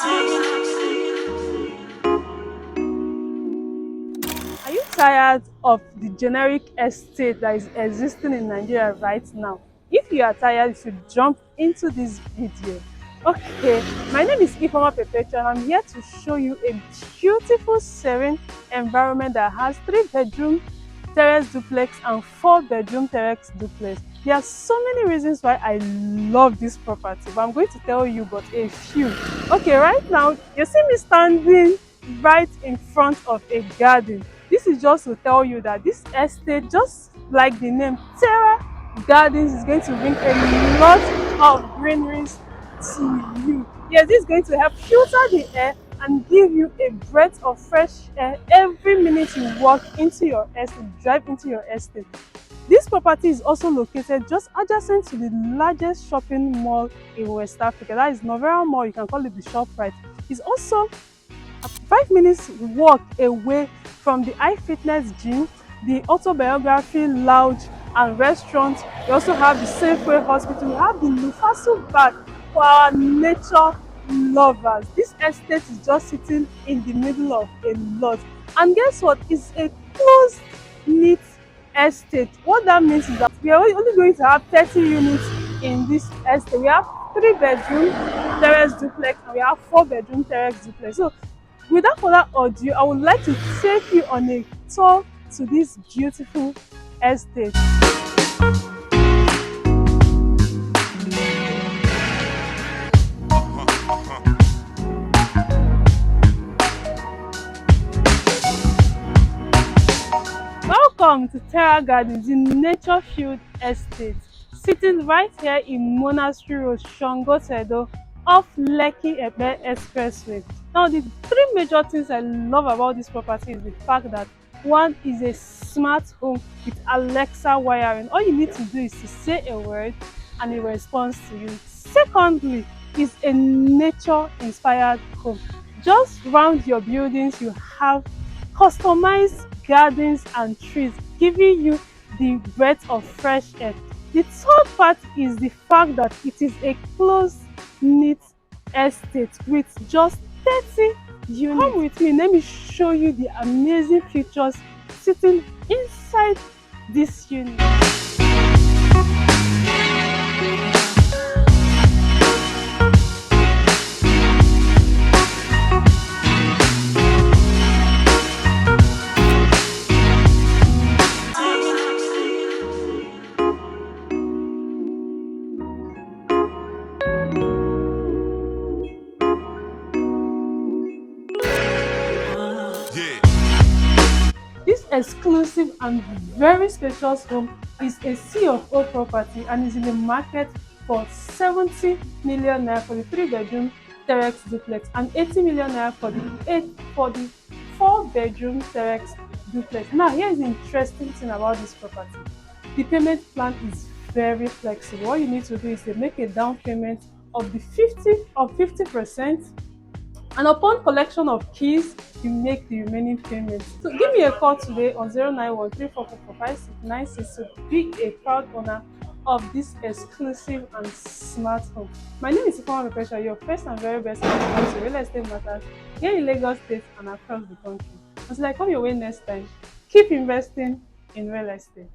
Are you tired of the generic estate that is existing in Nigeria right now? If you are tired, you should jump into this video. Okay, my name is Ifeoma Perpetual and I'm here to show you a beautiful, serene environment that has 3-bedroom terrace duplex and 4-bedroom terrace duplex. There are so many reasons why I love this property, but I'm going to tell you but a few. Okay, right now you see me standing right in front of a garden. This is just to tell you that this estate, just like the name Terra Gardens, is going to bring a lot of greeneries to you. Yes, this is going to help filter the air and give you a breath of fresh air every minute you walk into your estate, drive into your estate. This property is also located just adjacent to the largest shopping mall in West Africa. That is Novera Mall. You can call it the Shoprite. It's also 5 minutes walk away from the iFitness gym, the Autobiography lounge and restaurant. We also have the Safeway Hospital. We have the Lufasu Park for our nature lovers. This estate is just sitting in the middle of a lot. And guess what? It's a close knit estate. What that means is that we are only going to have 30 units in this estate. We have 3-bedroom terrace duplex and we have 4-bedroom terrace duplex. So without further ado, I would like to take you on a tour to this beautiful estate. Welcome to Terra Gardens, the nature-filled estate, sitting right here in Monastery Road, Tedo, off Lekki Expressway. Now, the 3 major things I love about this property is the fact that one is a smart home with Alexa wiring. All you need to do is to say a word and it responds to you. Secondly, is a nature-inspired home. Just round your buildings, you have customized gardens and trees, giving you the breath of fresh air. The third part is the fact that it is a close-knit estate with just 30 units. Come with me, let me show you the amazing features sitting inside this unit. This exclusive and very spacious home is a C of O property and is in the market for 70 million naira for the 3-bedroom terrace duplex and 80 million naira for the 4-bedroom terrace duplex. Now, here's the interesting thing about this property. The payment plan is very flexible. All you need to do is to make a down payment of 50%. And upon collection of keys, you make the remaining payments. So give me a call today on 09134445696 to be a proud owner of this exclusive and smart home. My name is Ifeoma Perpetual, your first and very best friend to real estate matters here in Lagos State and across the country. Until I come your way next time, keep investing in real estate.